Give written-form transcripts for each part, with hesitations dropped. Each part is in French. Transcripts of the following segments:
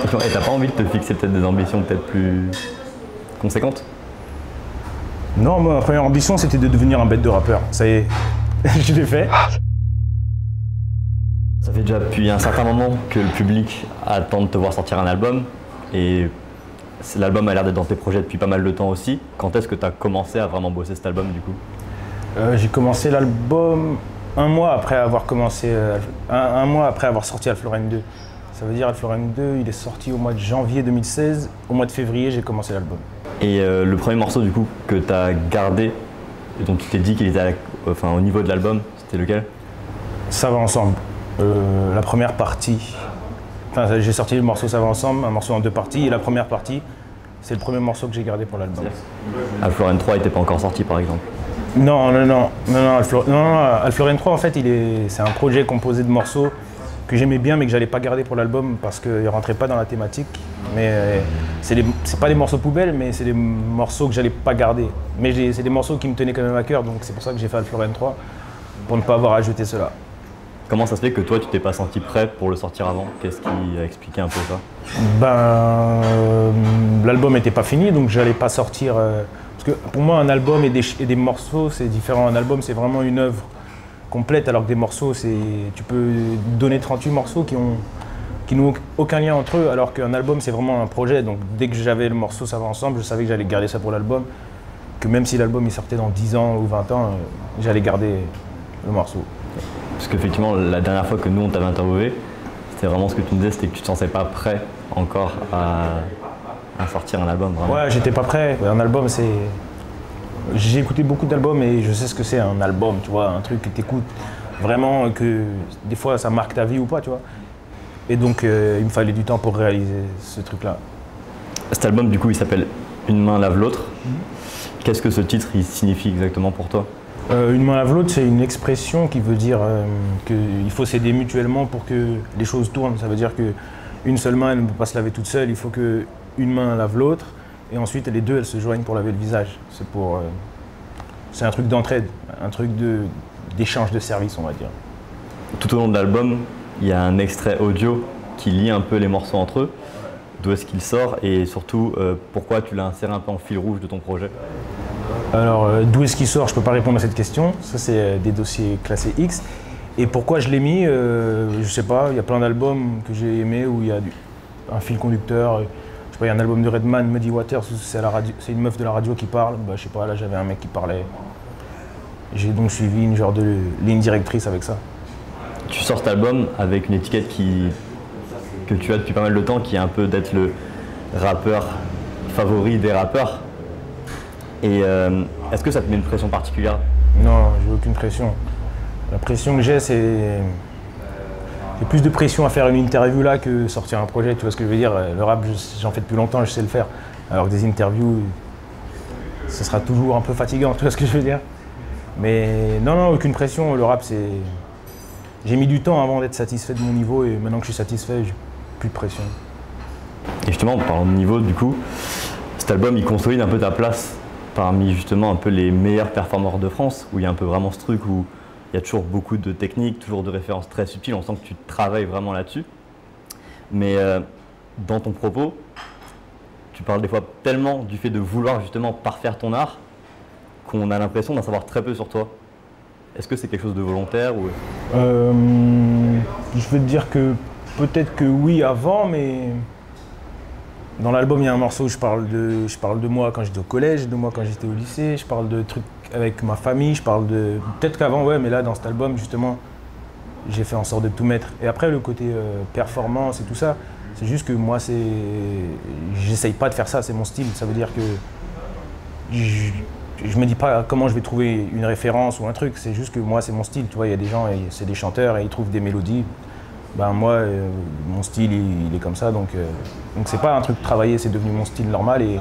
Et t'as pas envie de te fixer peut-être des ambitions peut-être plus conséquentes? Non, ma première ambition, c'était de devenir un bête de rappeur. Ça y est, je l'ai fait. Ça fait déjà depuis un certain moment que le public attend de te voir sortir un album. Et l'album a l'air d'être dans tes projets depuis pas mal de temps aussi. Quand est-ce que tu as commencé à vraiment bosser cet album du coup? J'ai commencé l'album un mois après avoir commencé, un mois après avoir sorti Alflorène 2. Ça veut dire Alflorène 2, il est sorti au mois de janvier 2016. Au mois de février, j'ai commencé l'album. Et le premier morceau du coup que tu as gardé et dont tu t'es dit qu'il était au niveau de l'album, c'était lequel? Ça va ensemble. La première partie, enfin, j'ai sorti le morceau Ça va ensemble, un morceau en deux parties, et la première partie, c'est le premier morceau que j'ai gardé pour l'album. Alflorène 3 n'était pas encore sorti par exemple? Non, Alflorène 3 en fait, c'est un projet composé de morceaux que j'aimais bien mais que j'allais pas garder pour l'album parce qu'il ne rentrait pas dans la thématique. Mais c'est pas des morceaux poubelles, mais c'est des morceaux que j'allais pas garder. Mais c'est des morceaux qui me tenaient quand même à cœur, donc c'est pour ça que j'ai fait Alflorène 3, pour ne pas avoir ajouté cela. Comment ça se fait que toi tu t'es pas senti prêt pour le sortir avant? Qu'est-ce qui a expliqué un peu ça? L'album n'était pas fini, donc j'allais pas sortir. Parce que pour moi, un album et des morceaux, c'est différent. Un album, c'est vraiment une œuvre complète, alors que des morceaux, tu peux donner 38 morceaux qui n'ont aucun lien entre eux, alors qu'un album, c'est vraiment un projet. Donc dès que j'avais le morceau Ça va ensemble, je savais que j'allais garder ça pour l'album, que même si l'album il sortait dans 10 ans ou 20 ans, j'allais garder le morceau. Parce qu'effectivement, la dernière fois que nous on t'avait interviewé, c'était vraiment ce que tu me disais, c'était que tu te sentais pas prêt encore à sortir un album. Vraiment. Ouais, j'étais pas prêt. Un album, c'est... J'ai écouté beaucoup d'albums et je sais ce que c'est un album, tu vois, un truc que t'écoutes vraiment, que des fois ça marque ta vie ou pas, tu vois. Et donc il me fallait du temps pour réaliser ce truc-là. Cet album, du coup, il s'appelle Une main lave l'autre. Qu'est-ce que ce titre il signifie exactement pour toi? Une main lave l'autre, c'est une expression qui veut dire qu'il faut s'aider mutuellement pour que les choses tournent. Ça veut dire qu'une seule main, elle ne peut pas se laver toute seule, il faut qu'une main lave l'autre, et ensuite les deux, elles se joignent pour laver le visage. C'est un truc d'entraide, un truc d'échange de services, on va dire. Tout au long de l'album, il y a un extrait audio qui lie un peu les morceaux entre eux. D'où est-ce qu'il sort et surtout, pourquoi tu l'as inséré un peu en fil rouge de ton projet? Alors, d'où est-ce qu'il sort? Je ne peux pas répondre à cette question. Ça, c'est des dossiers classés X. Et pourquoi je l'ai mis? Je ne sais pas. Il y a plein d'albums que j'ai aimés où il y a un fil conducteur. Je sais pas, il y a un album de Redman, Muddy Waters, c'est une meuf de la radio qui parle. Bah, je sais pas, là, j'avais un mec qui parlait. J'ai donc suivi une genre de ligne directrice avec ça. Tu sors cet album avec une étiquette que tu as depuis pas mal de temps, qui est un peu d'être le rappeur favori des rappeurs. Et est-ce que ça te met une pression particulière? Non, j'ai aucune pression. La pression que j'ai, c'est plus de pression à faire une interview là que sortir un projet, tu vois ce que je veux dire? Le rap, j'en fais depuis longtemps, je sais le faire. Alors que des interviews, ce sera toujours un peu fatigant, tu vois ce que je veux dire? Mais non, aucune pression. Le rap, c'est... J'ai mis du temps avant d'être satisfait de mon niveau et maintenant que je suis satisfait, j'ai plus de pression. Et justement, en parlant de niveau, du coup, cet album, il consolide un peu ta place parmi justement un peu les meilleurs performeurs de France, où il y a un peu vraiment ce truc où il y a toujours beaucoup de techniques, toujours de références très subtiles, on sent que tu travailles vraiment là-dessus. Mais dans ton propos, tu parles des fois tellement du fait de vouloir justement parfaire ton art qu'on a l'impression d'en savoir très peu sur toi. Est-ce que c'est quelque chose de volontaire ou... Je veux te dire que peut-être que oui avant, mais dans l'album il y a un morceau où je parle de moi quand j'étais au collège, de moi quand j'étais au lycée, je parle de trucs avec ma famille, je parle de... Peut-être qu'avant, ouais, mais là dans cet album justement, j'ai fait en sorte de tout mettre. Et après le côté performance et tout ça, c'est juste que moi j'essaye pas de faire ça, c'est mon style. Ça veut dire que je me dis pas comment je vais trouver une référence ou un truc, c'est juste que moi c'est mon style, tu vois, il y a des gens, c'est des chanteurs et ils trouvent des mélodies. Ben moi, mon style il est comme ça, donc c'est pas un truc travaillé, c'est devenu mon style normal. Et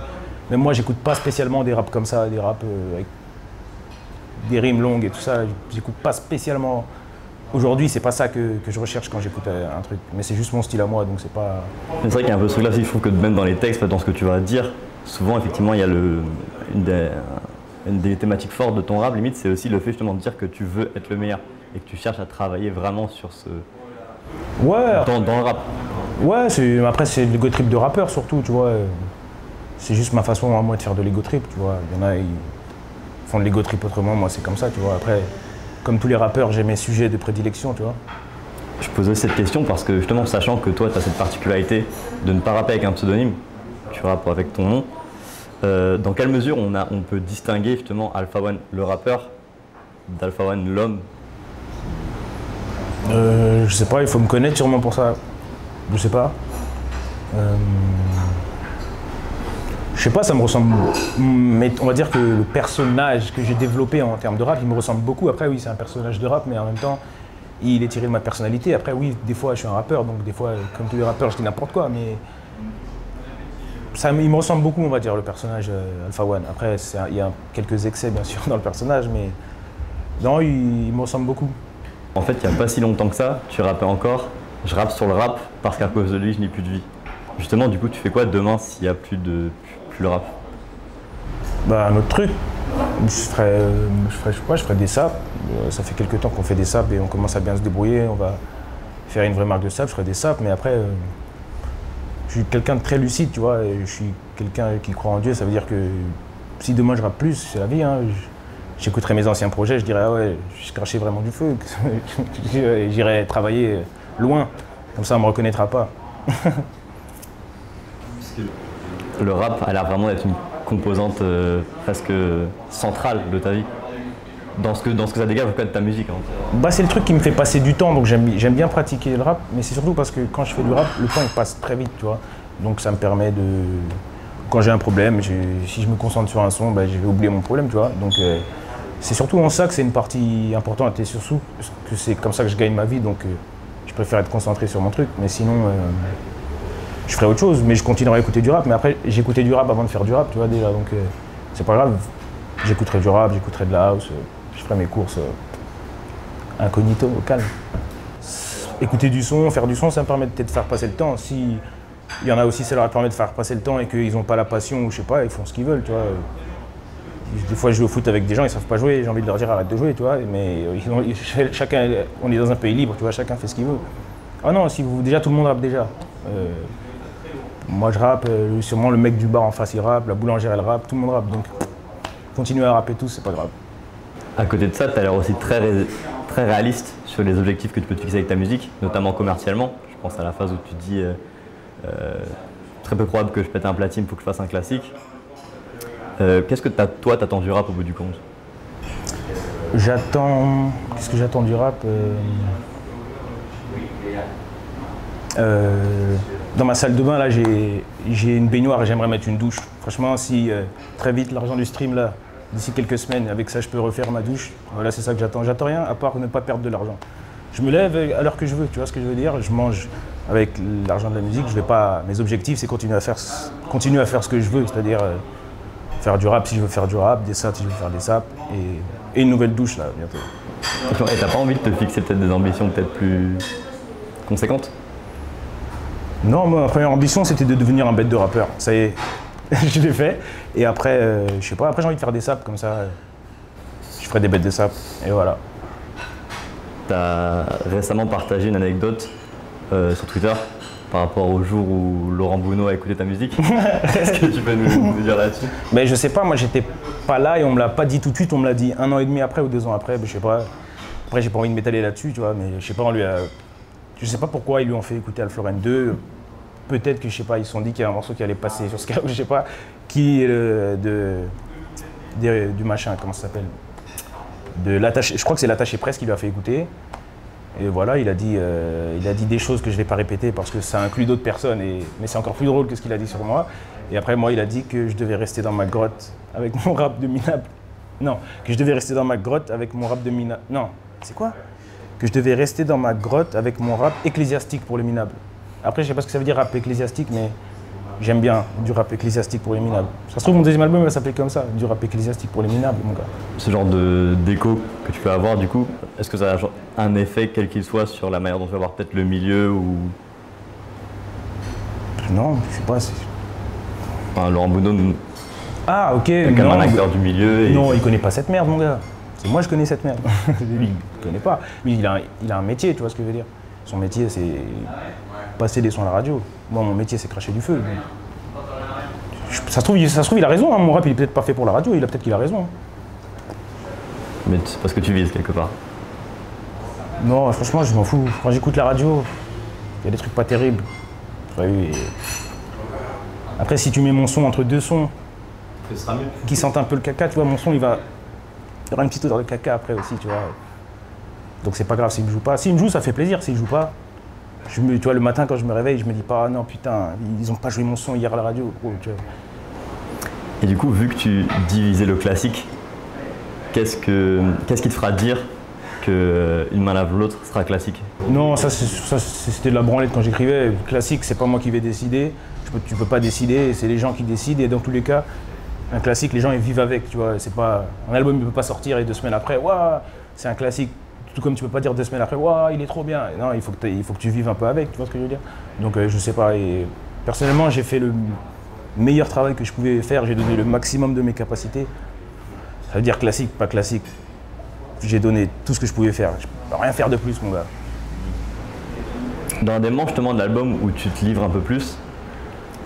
même moi j'écoute pas spécialement des raps comme ça, des raps avec des rimes longues et tout ça, j'écoute pas spécialement. Aujourd'hui c'est pas ça que je recherche quand j'écoute un truc, mais c'est juste mon style à moi, donc c'est pas... C'est vrai qu'il y a un peu ce truc là, je trouve que même dans les textes, dans ce que tu vas dire, souvent effectivement il y a une des thématiques fortes de ton rap, limite, c'est aussi le fait justement de dire que tu veux être le meilleur et que tu cherches à travailler vraiment sur ce... Ouais. Dans le rap. Ouais, après c'est l'ego trip de rappeur surtout, tu vois. C'est juste ma façon à moi de faire de l'ego trip, tu vois. Il y en a, ils font de l'ego trip autrement, moi c'est comme ça, tu vois. Après, comme tous les rappeurs, j'ai mes sujets de prédilection, tu vois. Je posais cette question parce que justement, sachant que toi, tu as cette particularité de ne pas rapper avec un pseudonyme, tu rappes avec ton nom, dans quelle mesure on peut distinguer justement Alpha One, le rappeur, d'Alpha One, l'homme? Je sais pas, il faut me connaître sûrement pour ça. Je sais pas. Je sais pas, ça me ressemble. Mais on va dire que le personnage que j'ai développé en termes de rap, il me ressemble beaucoup. Après, oui, c'est un personnage de rap, mais en même temps, il est tiré de ma personnalité. Après, oui, des fois, je suis un rappeur, donc des fois, comme tous les rappeurs, je dis n'importe quoi, mais il me ressemble beaucoup, on va dire, le personnage Alpha One. Après, il y a quelques excès, bien sûr, dans le personnage, mais non, il me ressemble beaucoup. En fait, il n'y a pas si longtemps que ça, tu rappais encore. Je rappe sur le rap parce qu'à cause de lui, je n'ai plus de vie. Justement, du coup, tu fais quoi demain s'il n'y a plus le rap? Bah, un autre truc. Je ferais des saps. Ça fait quelques temps qu'on fait des saps et on commence à bien se débrouiller. On va faire une vraie marque de saps, je ferai des saps, mais après, je suis quelqu'un de très lucide, tu vois. Et je suis quelqu'un qui croit en Dieu. Ça veut dire que si demain je rappe plus, c'est la vie. Hein, j'écouterai mes anciens projets, je dirais ah ouais, je crachais vraiment du feu. J'irai travailler loin. Comme ça, on me reconnaîtra pas. Le rap a l'air vraiment d'être une composante presque centrale de ta vie. Dans ce que ça dégage en tout cas de ta musique. Hein. Bah, c'est le truc qui me fait passer du temps, donc j'aime bien pratiquer le rap, mais c'est surtout parce que quand je fais du rap, le temps il passe très vite, tu vois. Donc ça me permet de... Quand j'ai un problème, si je me concentre sur un son, bah, je vais oublier mon problème, tu vois. Donc c'est surtout en ça que c'est une partie importante et surtout que c'est comme ça que je gagne ma vie, donc je préfère être concentré sur mon truc, mais sinon je ferai autre chose, mais je continuerai à écouter du rap, mais après j'écoutais du rap avant de faire du rap, tu vois déjà, donc c'est pas grave. J'écouterai du rap, j'écouterai de la house, je ferai mes courses incognito, au calme. Écouter du son, faire du son, ça me permet peut-être de faire passer le temps. Si il y en a aussi, ça leur permet de faire passer le temps et qu'ils n'ont pas la passion ou je sais pas, ils font ce qu'ils veulent, tu vois. Des fois, je joue au foot avec des gens, ils savent pas jouer, j'ai envie de leur dire arrête de jouer, tu vois. Mais chacun, on est dans un pays libre, tu vois, chacun fait ce qu'il veut. Ah non, déjà tout le monde rappe déjà. Moi je rappe, sûrement le mec du bar en face il rappe, la boulangère elle rappe, tout le monde rappe, donc continuez à rapper tous, c'est pas grave. À côté de ça, tu as l'air aussi très réaliste sur les objectifs que tu peux te fixer avec ta musique, notamment commercialement. Je pense à la phase où tu te dis très peu probable que je pète un platine, il faut que je fasse un classique. Qu'est-ce que toi t'attends du rap au bout du compte? Qu'est-ce que j'attends du rap? Dans ma salle de bain, là, j'ai une baignoire et j'aimerais mettre une douche. Franchement, si très vite l'argent du stream, là, d'ici quelques semaines, avec ça, je peux refaire ma douche. Voilà, c'est ça que j'attends. J'attends rien à part ne pas perdre de l'argent. Je me lève à l'heure que je veux, tu vois ce que je veux dire? Je mange avec l'argent de la musique. Je vais pas. Mes objectifs, c'est continuer à faire ce que je veux, c'est-à-dire faire du rap si je veux faire du rap, des saps si je veux faire des saps, et une nouvelle douche là bientôt. Et t'as pas envie de te fixer peut-être des ambitions peut-être plus conséquentes? Non, ma première ambition c'était de devenir un bête de rappeur. Ça y est, je l'ai fait. Et après, je sais pas, après j'ai envie de faire des saps comme ça. Je ferai des bêtes de saps, et voilà. Tu as récemment partagé une anecdote sur Twitter par rapport au jour où Laurent Bounot a écouté ta musique. Est-ce que tu peux nous dire là-dessus? Mais je sais pas, moi j'étais pas là et on me l'a pas dit tout de suite, on me l'a dit 1 an et demi après ou 2 ans après, je sais pas. Après j'ai pas envie de m'étaler là-dessus, tu vois, mais je sais pas, je sais pas pourquoi ils lui ont fait écouter Alpha 2. Peut-être que je sais pas, ils se sont dit qu'il y a un morceau qui allait passer sur Skyrock, je sais pas, qui est du machin, comment ça s'appelle? De l'attaché, je crois que c'est l'attaché presse qui lui a fait écouter. Et voilà, il a dit des choses que je ne vais pas répéter parce que ça inclut d'autres personnes, mais c'est encore plus drôle que ce qu'il a dit sur moi. Et après, moi, il a dit que je devais rester dans ma grotte avec mon rap de minable. Non, que je devais rester dans ma grotte avec mon rap de minable. Non, c'est quoi? Que je devais rester dans ma grotte avec mon rap ecclésiastique pour les minables. Après, je sais pas ce que ça veut dire rap ecclésiastique, mais j'aime bien du rap ecclésiastique pour les minables. Ça se trouve, mon deuxième album va s'appeler comme ça, du rap ecclésiastique pour les minables, mon gars. Ce genre d'écho que tu peux avoir, du coup, est-ce que ça a un effet, quel qu'il soit, sur la manière dont tu vas voir peut-être le milieu ou... Non, je sais pas. Enfin, Laurent Bounot, ah, ok. comme un acteur du milieu. Et... Non, il connaît pas cette merde, mon gars. C'est moi, je connais cette merde. Lui, il connaît pas. Lui, il a un métier, tu vois ce que je veux dire. Son métier, c'est passer des sons à la radio. Moi, mon métier, c'est cracher du feu. Donc. Ça se trouve, il a raison. Hein. Mon rap, il est peut-être pas fait pour la radio. Peut-être qu'il a raison. Hein. Mais c'est parce que tu vises quelque part. Non, franchement, je m'en fous. Quand j'écoute la radio, il y a des trucs pas terribles. Après, si tu mets mon son entre deux sons qui sentent un peu le caca, tu vois, mon son, il y aura une petite odeur de caca après aussi, tu vois. Donc c'est pas grave s'il me joue pas. S'il me joue, ça fait plaisir. S'il joue pas, tu vois, le matin quand je me réveille, je me dis pas, ah non putain, ils ont pas joué mon son hier à la radio. Gros, tu vois. Et du coup, vu que tu divisais le classique, qu'est-ce qui te fera dire qu'une main lave l'autre sera classique? Non, ça c'était de la branlette quand j'écrivais. Classique, c'est pas moi qui vais décider. Tu peux pas décider, c'est les gens qui décident. Et dans tous les cas, un classique, les gens ils vivent avec. Tu vois, c'est pas un album, il peut pas sortir et 2 semaines après, waouh, c'est un classique. Tout comme tu peux pas dire 2 semaines après, waouh, il est trop bien. Non, il faut que tu vives un peu avec. Tu vois ce que je veux dire? Donc je sais pas. Et personnellement, j'ai fait le meilleur travail que je pouvais faire. J'ai donné le maximum de mes capacités. Ça veut dire classique, pas classique. J'ai donné tout ce que je pouvais faire. Je peux rien faire de plus, mon gars. Dans un des moments justement de l'album où tu te livres un peu plus,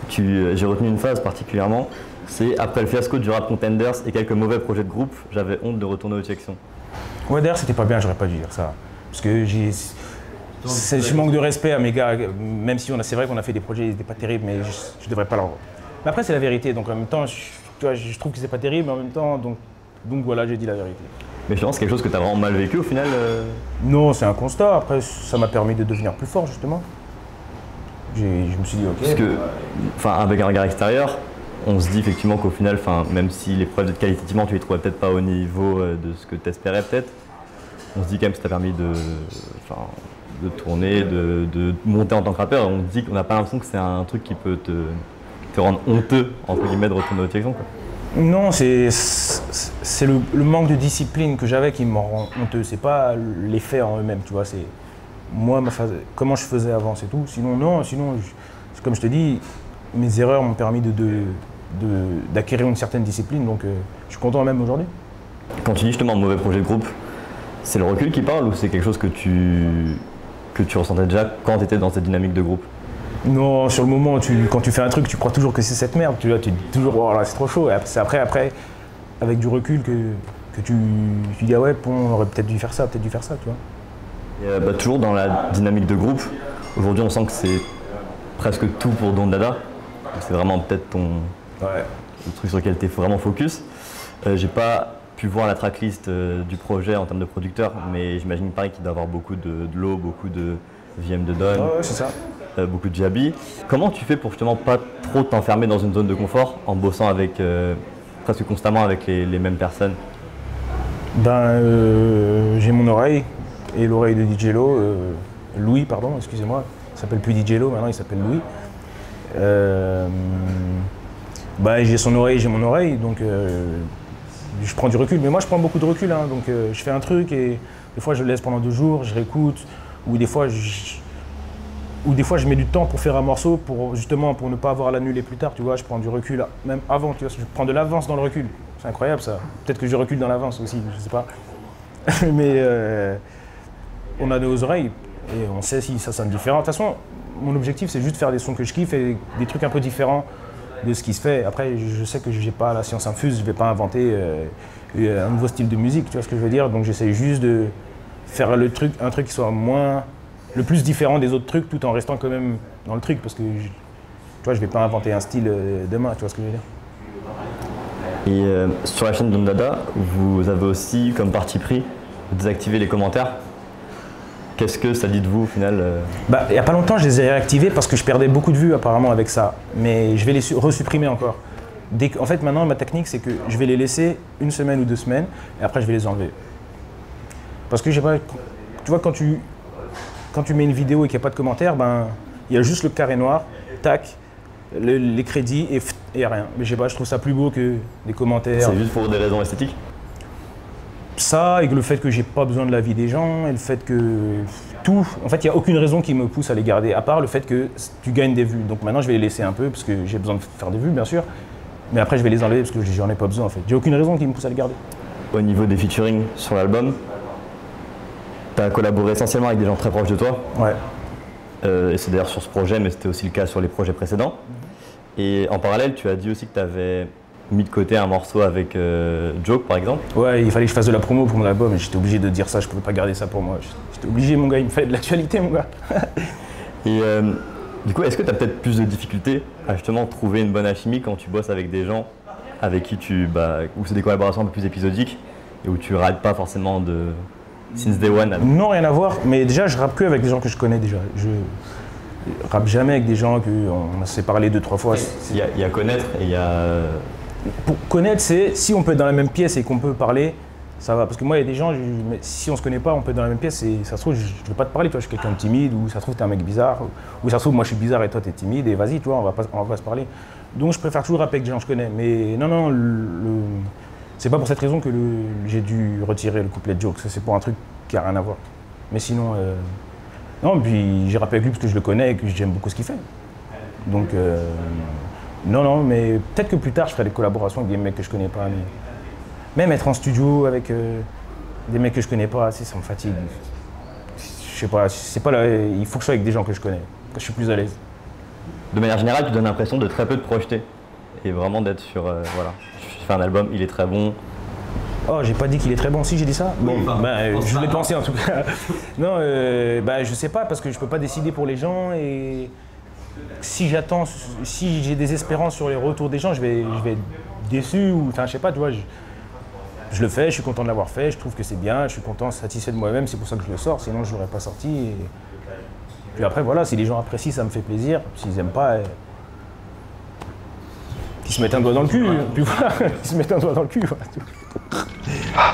j'ai retenu une phase particulièrement, c'est après le fiasco du Rap Contenders et quelques mauvais projets de groupe, j'avais honte de retourner aux sections. Ouais, d'ailleurs, c'était pas bien, j'aurais pas dû dire ça. Parce que je manque de respect à mes gars, même si c'est vrai qu'on a fait des projets, ils n'étaient pas terribles, mais je devrais pas leur. Mais après, c'est la vérité, donc en même temps, je trouve que c'est pas terrible, mais en même temps, donc voilà, j'ai dit la vérité. Mais je pense que c'est quelque chose que tu as vraiment mal vécu au final Non, c'est un constat. Après, ça m'a permis de devenir plus fort, justement. Je me suis dit, ok. Parce que, avec un regard extérieur, on se dit effectivement qu'au final, même si les preuves qualitativement, tu les trouvais peut-être pas au niveau de ce que tu espérais peut-être, on se dit quand même que ça t'a permis de tourner, de monter en tant que rappeur. On se dit qu'on n'a pas l'impression que c'est un truc qui peut te rendre honteux, entre guillemets, de retourner aux sections, quoi. Non, c'est le manque de discipline que j'avais qui me rend honteux. C'est pas les faits en eux-mêmes, tu vois. C'est moi, comment je faisais avant, c'est tout. Sinon, non. Comme je te dis, mes erreurs m'ont permis d'acquérir une certaine discipline. Donc, je suis content même aujourd'hui. Quand tu dis justement mauvais projet de groupe, c'est le recul qui parle ou c'est quelque chose que tu ressentais déjà quand tu étais dans cette dynamique de groupe? Non, sur le moment, quand tu fais un truc, tu crois toujours que c'est cette merde. Tu dis toujours, oh là, c'est trop chaud. Et c'est après, avec du recul, que tu dis, ah ouais, on aurait peut-être dû faire ça, tu vois. Et, toujours dans la dynamique de groupe, aujourd'hui, on sent que c'est presque tout pour Don Dada. C'est vraiment peut-être le truc sur lequel tu es vraiment focus. J'ai pas pu voir la tracklist du projet en termes de producteurs, mais j'imagine pareil qu'il doit y avoir beaucoup de Low, beaucoup de VM de Don. Ouais, c'est ça. Beaucoup de Jabi. Comment tu fais pour justement pas trop t'enfermer dans une zone de confort en bossant avec presque constamment avec les mêmes personnes? J'ai mon oreille et l'oreille de DJ Lo, Louis, pardon, excusez-moi, il s'appelle plus DJ Lo, maintenant il s'appelle Louis. J'ai son oreille, j'ai mon oreille, donc je prends du recul. Mais moi je prends beaucoup de recul, hein, donc je fais un truc et des fois je le laisse pendant 2 jours, je réécoute, ou des fois je mets du temps pour faire un morceau pour ne pas avoir à l'annuler plus tard, tu vois, je prends du recul même avant, tu vois, je prends de l'avance dans le recul. C'est incroyable ça. Peut-être que je recule dans l'avance aussi, je sais pas. Mais on a nos oreilles et on sait si ça sonne différent. De toute façon, mon objectif c'est juste de faire des sons que je kiffe et des trucs un peu différents de ce qui se fait. Après, je sais que j'ai pas la science infuse, je vais pas inventer un nouveau style de musique, tu vois ce que je veux dire. Donc j'essaie juste de faire un truc qui soit le plus différent des autres trucs tout en restant quand même dans le truc parce que je vais pas inventer un style demain, tu vois ce que je veux dire. Et sur la chaîne Don Dada, vous avez aussi comme parti pris de désactiver les commentaires. Qu'est-ce que ça dit de vous au final Il n'y a pas longtemps, je les ai réactivés parce que je perdais beaucoup de vues apparemment avec ça. Mais je vais les resupprimer encore. En fait, maintenant, ma technique, c'est que je vais les laisser 1 semaine ou 2 semaines et après, je vais les enlever. Parce que, je sais pas, tu vois, quand tu mets une vidéo et qu'il n'y a pas de commentaires, il y a juste le carré noir, tac, les crédits et rien. Mais je sais pas, je trouve ça plus beau que des commentaires. C'est juste pour des raisons esthétiques? Ça, et le fait que j'ai pas besoin de l'avis des gens, et le fait que tout... En fait, il n'y a aucune raison qui me pousse à les garder, à part le fait que tu gagnes des vues. Donc maintenant, je vais les laisser un peu, parce que j'ai besoin de faire des vues, bien sûr. Mais après, je vais les enlever, parce que j'en ai pas besoin, en fait. J'ai aucune raison qui me pousse à les garder. Au niveau des featuring sur l'album, tu as collaboré essentiellement avec des gens très proches de toi. Ouais. Et c'est d'ailleurs sur ce projet, mais c'était aussi le cas sur les projets précédents. Et en parallèle, tu as dit aussi que tu avais mis de côté un morceau avec Joke, par exemple. Ouais, il fallait que je fasse de la promo pour mon album et j'étais obligé de dire ça, je pouvais pas garder ça pour moi. J'étais obligé, mon gars, il me fallait de l'actualité, mon gars. Et du coup, est-ce que tu as peut-être plus de difficultés à justement trouver une bonne alchimie quand tu bosses avec des gens avec qui où c'est des collaborations un peu plus épisodiques et où tu rates pas forcément de since day one? Non, rien à voir, mais déjà, je rappe que avec des gens que je connais déjà. Je rappe jamais avec des gens qu'on s'est parlé 2-3 fois. Il y a connaître et il y a... Pour connaître, c'est si on peut être dans la même pièce et qu'on peut parler, ça va. Parce que moi, il y a des gens, si on se connaît pas, on peut être dans la même pièce et ça se trouve, je ne veux pas te parler, toi, je suis quelqu'un de timide, ou ça se trouve, tu es un mec bizarre, ou ça se trouve, moi, je suis bizarre et toi, tu es timide, et vas-y, tu vois, on va pas se parler. Donc, je préfère toujours rapper avec des gens que je connais. Mais non, c'est pas pour cette raison que j'ai dû retirer le couplet de Joke. Ça, c'est pour un truc qui a rien à voir. Mais sinon, non, puis j'ai rappé avec lui parce que je le connais et que j'aime beaucoup ce qu'il fait. Donc, non, mais peut-être que plus tard, je ferai des collaborations avec des mecs que je connais pas. Mais même être en studio avec des mecs que je connais pas, ça me fatigue. Je sais pas, il faut que je sois avec des gens que je connais, que je suis plus à l'aise. De manière générale, tu donnes l'impression de très peu te projeter et vraiment d'être sur, voilà, je fais un album, il est très bon. Oh, j'ai pas dit qu'il est très bon, si j'ai dit ça. Bon, je l'ai pensé en tout cas. Non, je sais pas parce que je peux pas décider pour les gens et si j'ai des espérances sur les retours des gens, je vais être déçu ou enfin je sais pas, tu vois. Je le fais, je suis content de l'avoir fait, je trouve que c'est bien, je suis content, satisfait de moi-même, c'est pour ça que je le sors, sinon je l'aurais pas sorti. Et puis après voilà, si les gens apprécient, ça me fait plaisir. S'ils aiment pas, qu'ils se mettent un doigt dans le cul. Puis voilà, qu'ils se mettent un doigt dans le cul. Voilà.